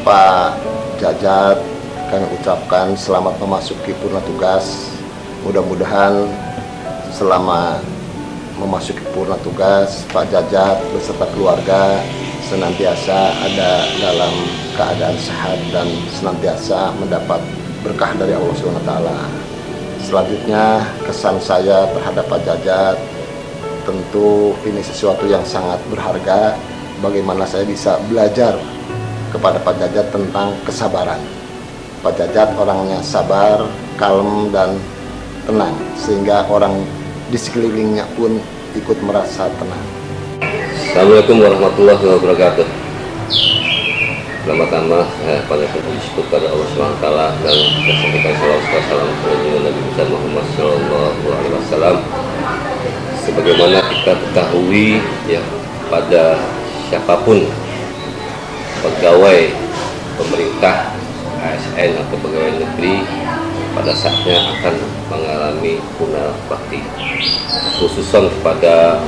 Pak Jajat, kami ucapkan selamat memasuki purna tugas. Mudah-mudahan selama memasuki purna tugas, Pak Jajat beserta keluarga senantiasa ada dalam keadaan sehat dan senantiasa mendapat berkah dari Allah SWT. Selanjutnya, kesan saya terhadap Pak Jajat, tentu ini sesuatu yang sangat berharga. Bagaimana saya bisa belajar kepada Pak Jajat tentang kesabaran. Pak Jajat orangnya sabar, kalem, dan tenang, sehingga orang di sekelilingnya pun ikut merasa tenang. Assalamualaikum warahmatullahi wabarakatuh. Pertama-tama saya panjatkan puji syukur kepada Allah SWT dan saya sampaikan salam kepada Nabi Muhammad SAW. Sebagaimana kita ketahui ya, pada siapapun pegawai pemerintah, ASN atau pegawai negeri pada saatnya akan mengalami purna bakti. Khususan kepada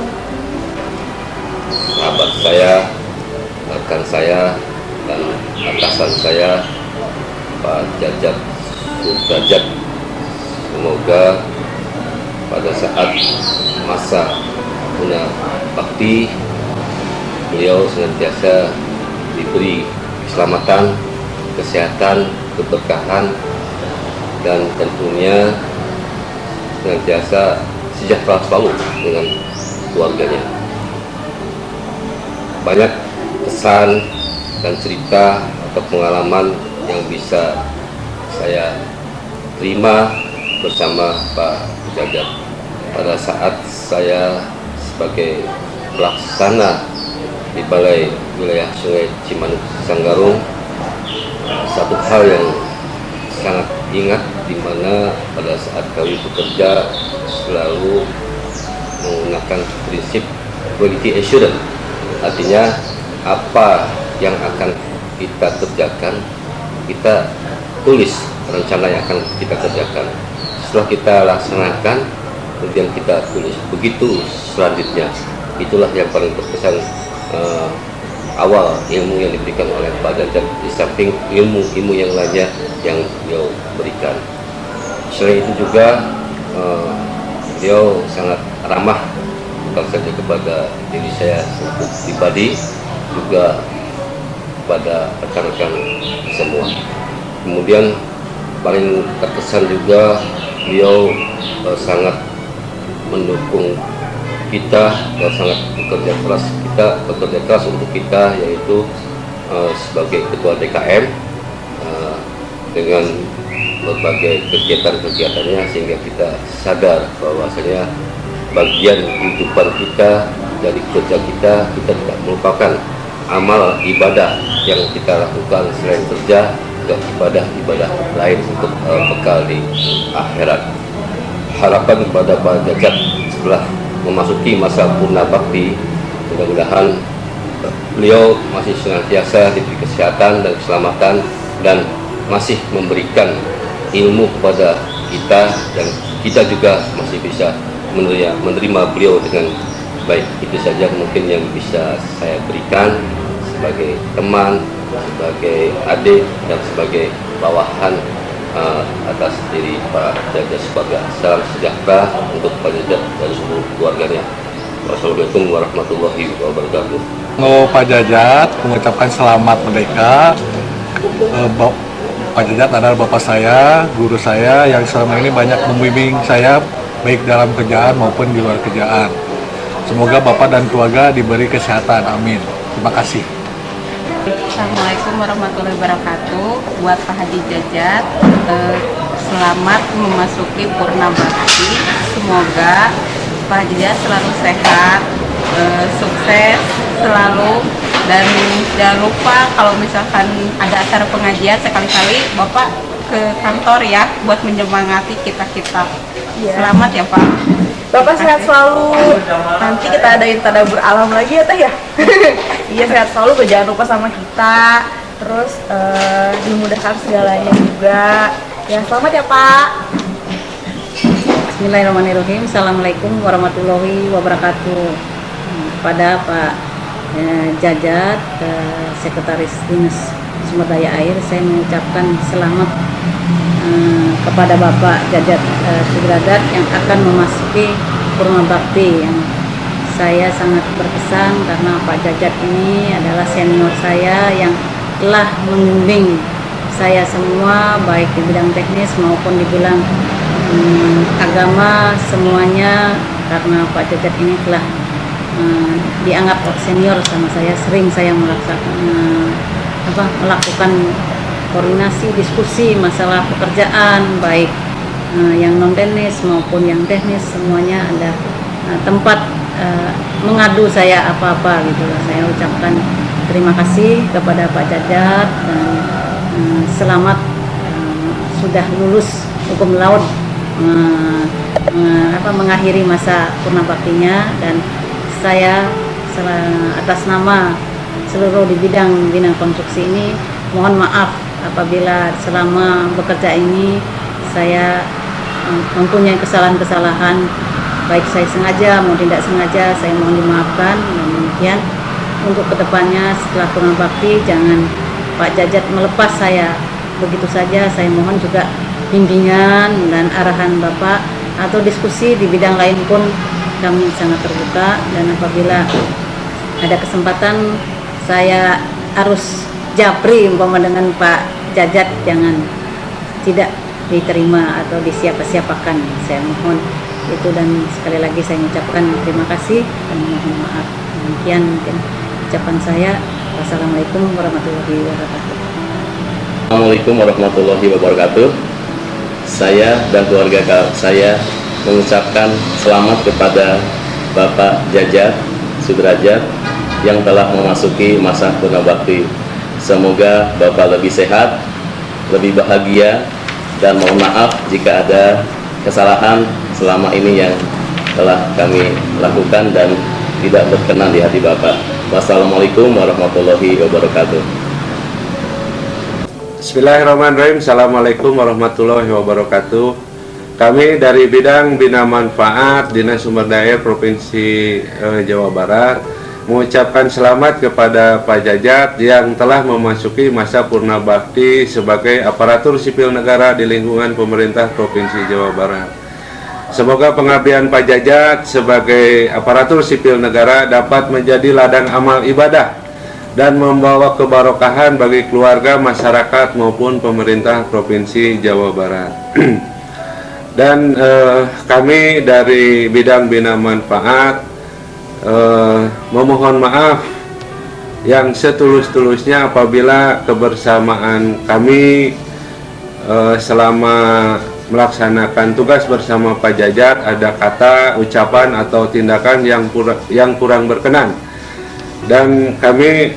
sahabat saya, rekan saya, dan atasan saya, Pak Jajat Sudrajat. Semoga pada saat masa purna bakti beliau senantiasa diberi keselamatan, kesehatan, keberkahan, dan tentunya senantiasa sejahtera selalu dengan keluarganya. Banyak kesan dan cerita atau pengalaman yang bisa saya terima bersama Pak Jajat pada saat saya sebagai pelaksana di Balai Wilayah Sungai Cimanuk Sanggarung. Satu hal yang sangat ingat, di mana pada saat kami bekerja selalu menggunakan prinsip quality assurance, artinya apa yang akan kita kerjakan kita tulis rencana yang akan kita kerjakan, setelah kita laksanakan kemudian kita tulis, begitu selanjutnya. Itulah yang paling berkesan awal ilmu yang diberikan oleh Pak Jajat, di samping ilmu-ilmu yang lainnya yang beliau berikan. Selain itu juga beliau sangat ramah, bukan saja kepada diri saya pribadi, juga kepada rekan-rekan semua. Kemudian paling terkesan juga beliau sangat mendukung kita dan sangat bekerja keras untuk kita, yaitu sebagai ketua DKM dengan berbagai kegiatan-kegiatannya, sehingga kita sadar bahwasanya bagian kehidupan kita dari kerja kita tidak melupakan amal ibadah yang kita lakukan selain kerja, juga ibadah-ibadah lain untuk bekal di akhirat. Harapan kepada Pak Jajat setelah memasuki masa purna bakti, mudah-mudahan beliau masih senantiasa diberi kesehatan dan keselamatan, dan masih memberikan ilmu kepada kita, dan kita juga masih bisa menerima beliau dengan baik. Itu saja mungkin yang bisa saya berikan sebagai teman, sebagai adik, dan sebagai bawahan atas diri Pak Jajat sebagai salam sejahtera untuk Pak Jajat dan seluruh keluarganya. Wassalamualaikum warahmatullahi wabarakatuh. Pak Jajat mengucapkan selamat merdeka. Pak Jajat adalah bapak saya, guru saya yang selama ini banyak membimbing saya baik dalam kerjaan maupun di luar kerjaan. Semoga bapak dan keluarga diberi kesehatan. Amin. Terima kasih. Assalamualaikum warahmatullahi wabarakatuh. Buat Pak Haji Jajat, selamat memasuki purna bakti. Semoga Pak Haji Jajat selalu sehat, sukses selalu, dan jangan lupa kalau misalkan ada acara pengajian sekali-kali Bapak ke kantor ya, buat menyemangati kita-kita. Selamat ya Pak. Bapak sehat selalu. Nanti kita adain tadabur alam lagi ya Teh ya. Iya, sehat selalu, jangan lupa sama kita. Terus dimudahkan segalanya juga. Ya, selamat ya Pak. Bismillahirrahmanirrahim. Assalamualaikum warahmatullahi wabarakatuh. Pada Pak Jajat, Sekretaris Dinas Sumber Daya Air, saya mengucapkan selamat kepada Bapak Jajat Sudrajat yang akan memasuki Purna Bakti, yang saya sangat berkesan karena Pak Jajat ini adalah senior saya yang telah membimbing saya semua, baik di bidang teknis maupun di bidang agama semuanya, karena Pak Jajat ini telah dianggap senior sama saya. Sering saya melakukan koordinasi, diskusi masalah pekerjaan, baik yang non teknis maupun yang teknis, semuanya ada tempat mengadu saya apa-apa gitu. Saya ucapkan terima kasih kepada Pak Jajat dan selamat sudah lulus hukum laut, mengakhiri masa purna baktinya, dan saya atas nama seluruh di bidang konstruksi ini mohon maaf apabila selama bekerja ini saya mempunyai kesalahan-kesalahan, baik saya sengaja mau tidak sengaja, saya mohon dimaafkan. Dan demikian untuk kedepannya setelah purna bakti, jangan Pak Jajat melepas saya begitu saja. Saya mohon juga bimbingan dan arahan Bapak, atau diskusi di bidang lain pun kami sangat terbuka. Dan apabila ada kesempatan saya harus japri umpama dengan Pak Jajat, jangan tidak diterima atau disiapa-siapakan, saya mohon itu. Dan sekali lagi saya mengucapkan terima kasih dan mohon maaf. Demikian mungkin ucapan saya. Wassalamualaikum warahmatullahi wabarakatuh. Assalamualaikum warahmatullahi wabarakatuh. Saya dan keluarga saya mengucapkan selamat kepada Bapak Jajat Sudrajat yang telah memasuki masa purna bakti. Semoga Bapak lebih sehat, lebih bahagia, dan mohon maaf jika ada kesalahan selama ini yang telah kami lakukan dan tidak berkenan di hati Bapak. Wassalamualaikum warahmatullahi wabarakatuh. Bismillahirrahmanirrahim. Assalamualaikum warahmatullahi wabarakatuh. Kami dari bidang Bina Manfaat Dinas Sumber Daya Air Provinsi Jawa Barat mengucapkan selamat kepada Pak Jajat yang telah memasuki masa purna bakti sebagai aparatur sipil negara di lingkungan pemerintah Provinsi Jawa Barat. Semoga pengabdian Pak Jajat sebagai aparatur sipil negara dapat menjadi ladang amal ibadah dan membawa kebarokahan bagi keluarga, masyarakat maupun pemerintah Provinsi Jawa Barat. Dan kami dari bidang Bina Manfaat memohon maaf yang setulus-tulusnya apabila kebersamaan kami selama melaksanakan tugas bersama Pak Jajat ada kata, ucapan atau tindakan yang kurang berkenan. Dan kami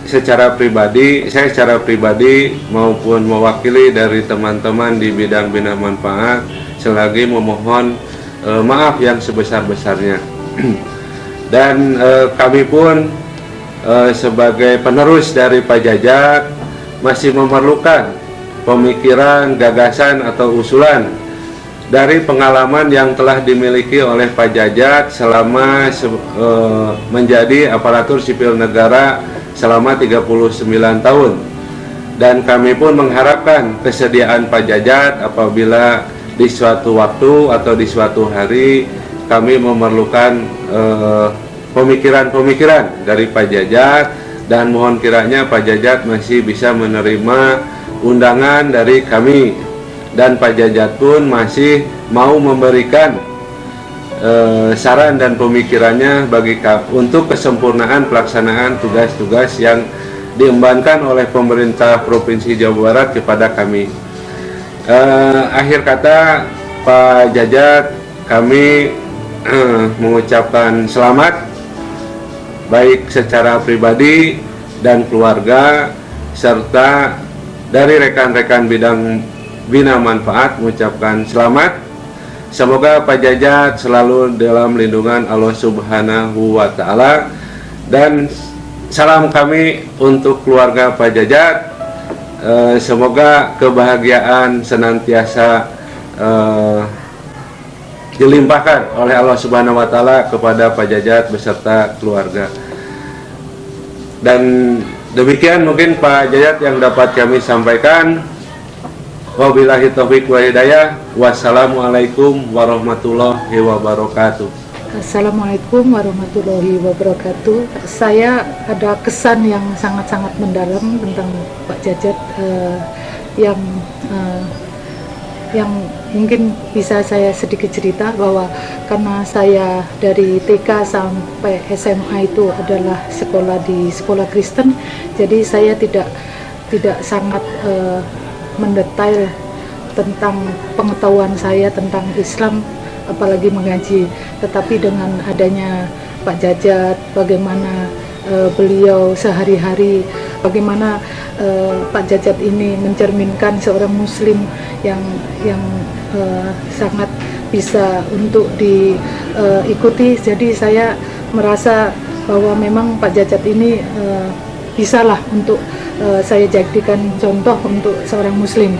secara pribadi, saya secara pribadi maupun mewakili dari teman-teman di bidang Bina Manfaat selagi memohon maaf yang sebesar-besarnya. Dan kami pun sebagai penerus dari Pak Jajat masih memerlukan pemikiran, gagasan atau usulan dari pengalaman yang telah dimiliki oleh Pak Jajat selama menjadi aparatur sipil negara selama 39 tahun. Dan kami pun mengharapkan kesediaan Pak Jajat apabila di suatu waktu atau di suatu hari kami memerlukan pemikiran-pemikiran dari Pak Jajat, dan mohon kiranya Pak Jajat masih bisa menerima undangan dari kami, dan Pak Jajat pun masih mau memberikan saran dan pemikirannya untuk kesempurnaan pelaksanaan tugas-tugas yang diembankan oleh pemerintah Provinsi Jawa Barat kepada kami. Akhir kata, Pak Jajat, kami mengucapkan selamat baik secara pribadi dan keluarga, serta dari rekan-rekan bidang Bina Manfaat mengucapkan selamat. Semoga Pak Jajat selalu dalam lindungan Allah Subhanahu wa Ta'ala, dan salam kami untuk keluarga Pak Jajat. Semoga kebahagiaan senantiasa dilimpahkan oleh Allah Subhanahu wa Ta'ala kepada Pak Jajat beserta keluarga. Dan Demikian mungkin Pak Jayat yang dapat kami sampaikan. Wabillahi taufiq wa hidayah. Wassalamualaikum warahmatullahi wabarakatuh. Assalamualaikum warahmatullahi wabarakatuh. Saya ada kesan yang sangat-sangat mendalam tentang Pak Jajat yang mungkin bisa saya sedikit cerita bahwa karena saya dari TK sampai SMA itu adalah sekolah di sekolah Kristen, jadi saya tidak sangat mendetail tentang pengetahuan saya tentang Islam, apalagi mengaji. Tetapi dengan adanya Pak Jajat, bagaimana beliau sehari-hari, bagaimana Pak Jajat ini mencerminkan seorang Muslim yang sangat bisa untuk diikuti. Jadi saya merasa bahwa memang Pak Jajat ini bisalah untuk saya jadikan contoh untuk seorang Muslim.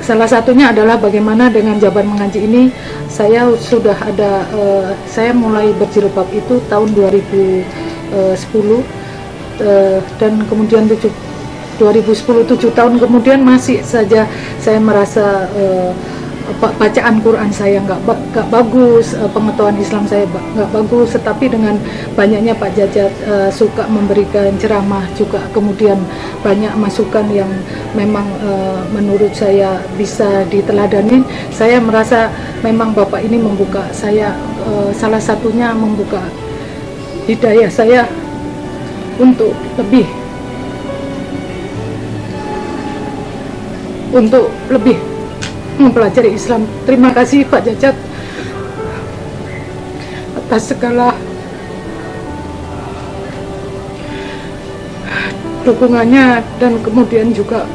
Salah satunya adalah bagaimana dengan Jabar Mengaji ini saya sudah ada saya mulai berjilbab itu tahun 2010 dan kemudian 2010 7 tahun kemudian masih saja saya merasa bacaan Quran saya nggak bagus, pengetahuan Islam saya nggak bagus. Tetapi dengan banyaknya Pak Jajat suka memberikan ceramah juga, kemudian banyak masukan yang memang menurut saya bisa diteladani. Saya merasa memang Bapak ini membuka saya, salah satunya membuka hidayah saya untuk lebih mempelajari Islam. Terima kasih Pak Jajat atas segala dukungannya dan kemudian juga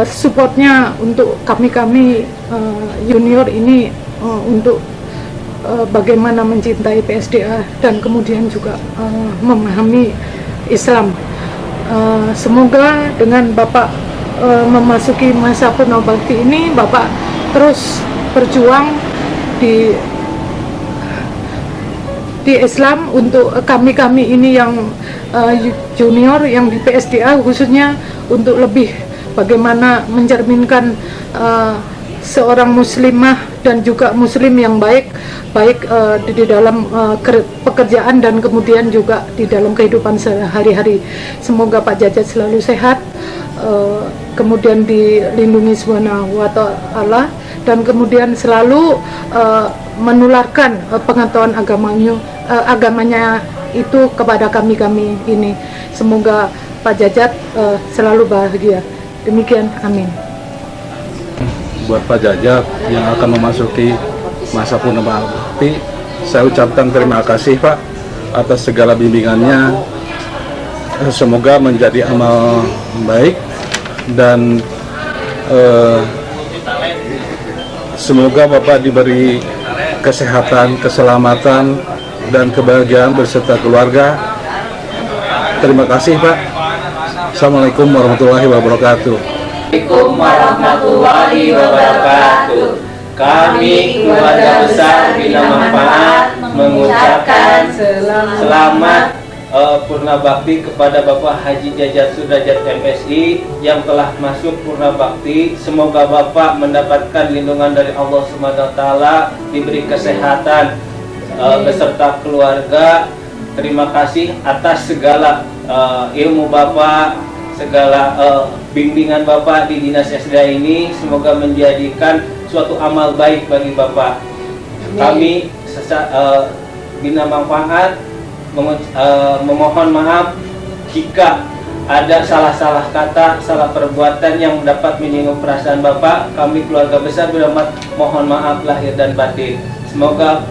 supportnya untuk kami junior ini untuk bagaimana mencintai PSDA dan kemudian juga memahami Islam. Semoga dengan Bapak memasuki masa purnabakti ini, Bapak terus berjuang di Islam untuk kami ini yang junior yang di PSDA khususnya, untuk lebih bagaimana mencerminkan seorang muslimah dan juga muslim yang baik di dalam pekerjaan dan kemudian juga di dalam kehidupan sehari-hari. Semoga Pak Jajat selalu sehat, kemudian dilindungi Subhanahu wa Ta'ala, dan kemudian selalu menularkan pengetahuan agamanya itu kepada kami ini. Semoga Pak Jajat selalu bahagia. Demikian, amin. Buat Pak Jajat yang akan memasuki masa purnabakti, saya ucapkan terima kasih Pak atas segala bimbingannya. Semoga menjadi amal baik dan semoga Bapak diberi kesehatan, keselamatan, dan kebahagiaan beserta keluarga. Terima kasih Pak. Assalamualaikum warahmatullahi wabarakatuh. Assalamualaikum warahmatullahi wabarakatuh. Kami keluarga besar Bina Manfaat mengucapkan selamat Purnabakti kepada Bapak Haji Jajat Sudajat MSI yang telah masuk Purnabakti. Semoga Bapak mendapatkan lindungan dari Allah SWT, diberi kesehatan beserta keluarga. Terima kasih atas segala ilmu Bapak, segala bimbingan Bapak di Dinas SDA ini. Semoga menjadikan suatu amal baik bagi Bapak. Kami Bina Manfaat memohon maaf jika ada salah-salah kata, salah perbuatan yang dapat menyinggung perasaan Bapak. Kami keluarga besar beramat mohon maaf lahir dan batin. Semoga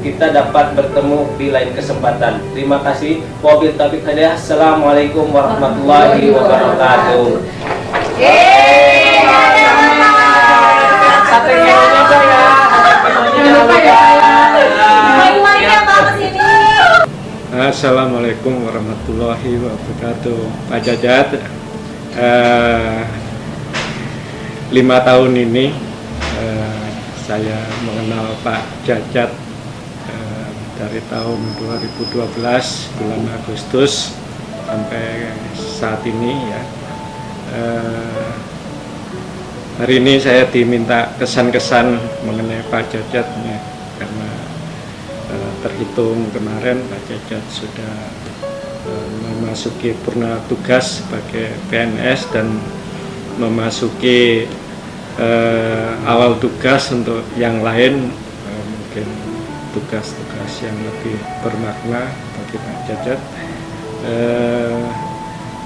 kita dapat bertemu di lain kesempatan. Terima kasih. Wabil taufiq hidayah. Assalamualaikum warahmatullahi wabarakatuh. Assalamualaikum warahmatullahi wabarakatuh. Pak Jajat, 5 tahun ini saya mengenal Pak Jajat dari tahun 2012 bulan Agustus sampai saat ini ya. Hari ini saya diminta kesan-kesan mengenai Pak Jajat ya, karena terhitung kemarin Pak Jajat sudah memasuki purna tugas sebagai PNS dan memasuki awal tugas untuk yang lain, mungkin tugas-tugas yang lebih bermakna bagi Pak Jajat.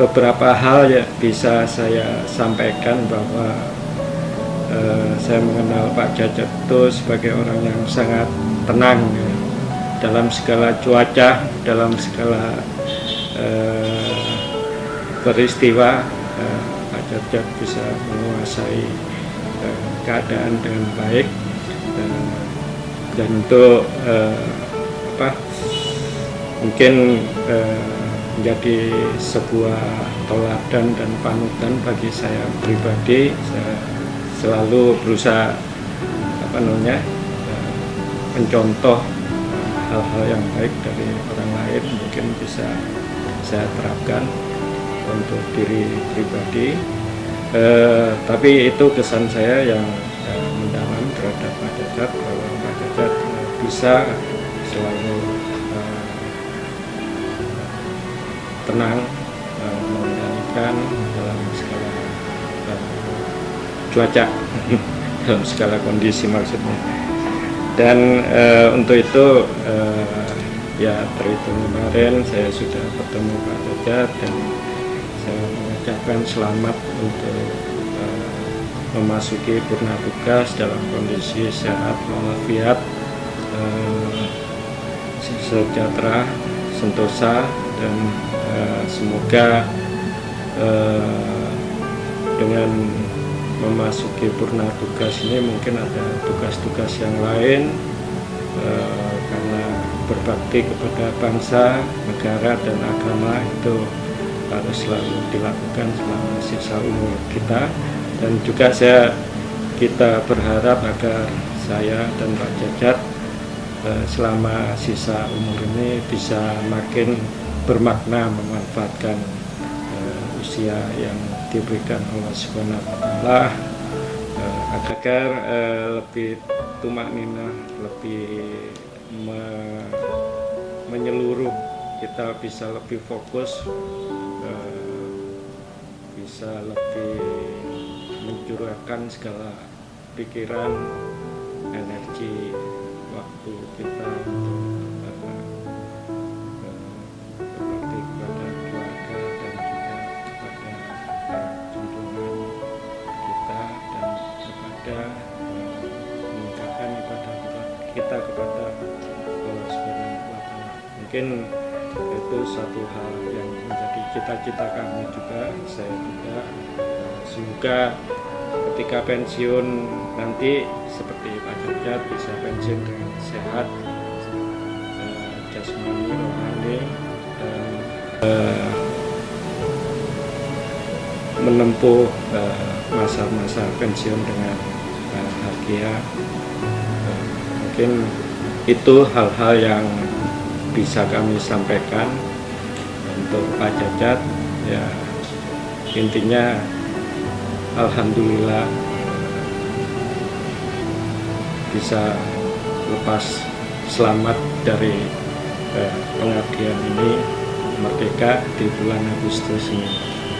Beberapa hal ya bisa saya sampaikan bahwa saya mengenal Pak Jajat itu sebagai orang yang sangat tenang ya, dalam segala cuaca, dalam segala peristiwa. Pak Jajat bisa menguasai keadaan dengan baik, dan itu mungkin menjadi sebuah teladan dan panutan bagi saya pribadi. Saya selalu berusaha mencontoh hal-hal yang baik dari orang lain, mungkin bisa saya terapkan untuk diri pribadi. Tapi itu kesan saya yang mendalam terhadap Pak Jajat, bahwa Pak Jajat bisa selalu tenang mengendalikan dalam segala cuaca dalam segala kondisi maksudnya. Dan untuk itu ya terhitung kemarin saya sudah bertemu Pak Jajat dan saya mengucapkan selamat untuk memasuki purna tugas dalam kondisi sehat walafiat, sejahtera, sentosa, dan semoga dengan memasuki purna tugas ini mungkin ada tugas-tugas yang lain, karena berbakti kepada bangsa, negara, dan agama itu harus selalu dilakukan selama sisa umur kita. Dan juga kita berharap agar saya dan Pak Jajat selama sisa umur ini bisa makin bermakna memanfaatkan usia yang diberikan Allah Subhanahu wa Ta'ala, agar lebih tumakninah, lebih menyeluruh, kita bisa lebih fokus, bisa lebih mencurahkan segala pikiran, energi, waktu kita untuk berbakti kepada keluarga dan juga kepada junjungan kita, dan kepada meningkatkan ibadah kita kepada Allah Subhanahu wa Ta'ala. Mungkin itu satu hal yang menjadi cita-cita kami juga, saya juga. Semoga ketika pensiun nanti seperti Pak Jajat bisa pensiun dengan sehat, jasmani, rohani, dan menempuh masa-masa pensiun dengan bahagia. Mungkin itu hal-hal yang bisa kami sampaikan untuk Pak Jajat. Ya, intinya alhamdulillah bisa lepas selamat dari pengabdian ini, merdeka di bulan Agustus ini.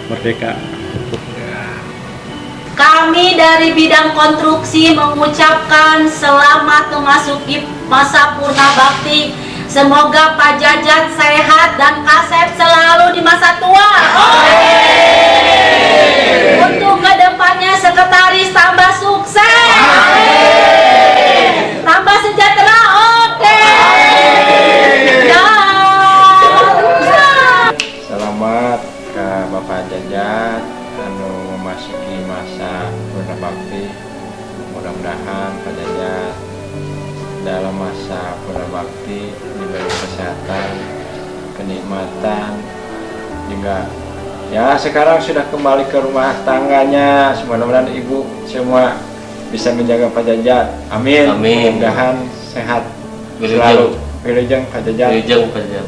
Merdeka. Kami dari bidang konstruksi mengucapkan selamat memasuki masa purna bakti. Semoga Pak Jajat sehat dan kasep selalu di masa tua. Untuk kedepannya sekretaris tambah sukses, tambah sejahtera. Selamat ke Bapak Jajat memasuki masa purna bakti. Mudah-mudahan Pak Jajat dalam masa purna bakti diberi kesehatan, kenikmatan, juga ya sekarang sudah kembali ke rumah tangganya. Mudah-mudahan ibu semua bisa menjaga Pak Jajat. Amin. Amin. Mudah-mudahan sehat selalu. Wilujeng Pajajat. Wilujeng Pajajat.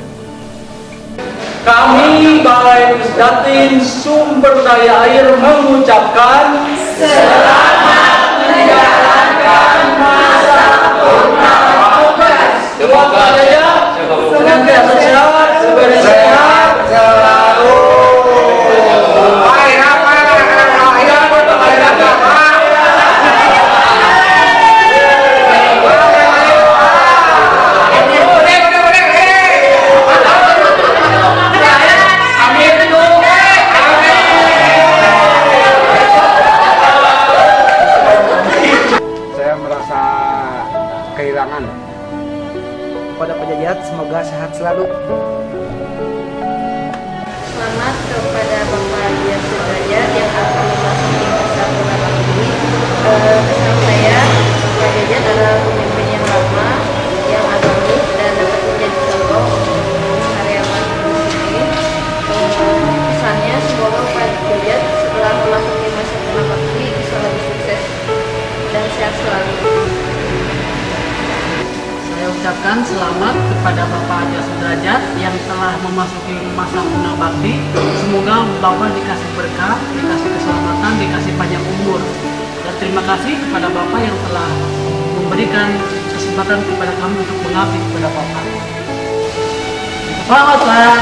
Kami Balai Pusdatin Sumber Daya Air mengucapkan selamat menjalankan masa purna tugas. Buat Pak Jajat, senantiasa sehat, sehat selalu. Saya merasa kehilangan. Kepada Pak Jajat, semoga sehat selalu. Selamat kepada Bapak Dian Sudrajat yang akan memasuki masa purna bakti. Kesan saya, Pak Jajat adalah pemimpin yang lama, yang agamis dan dapat menjadi contoh karyawan di sini. Pesannya, semoga Pak Jajat setelah memasuki masa purna bakti bisa lebih sukses dan sehat selalu. Saya ucapkan selamat kepada Bapak Dian Sudrajat yang telah memasuki masa purna bakti. Semoga Bapak dikasih berkah, dikasih keselamatan, dikasih panjang umur. Dan terima kasih kepada Bapak yang telah memberikan kesempatan kepada kami untuk mengabdi kepada Bapak. Selamat Pak.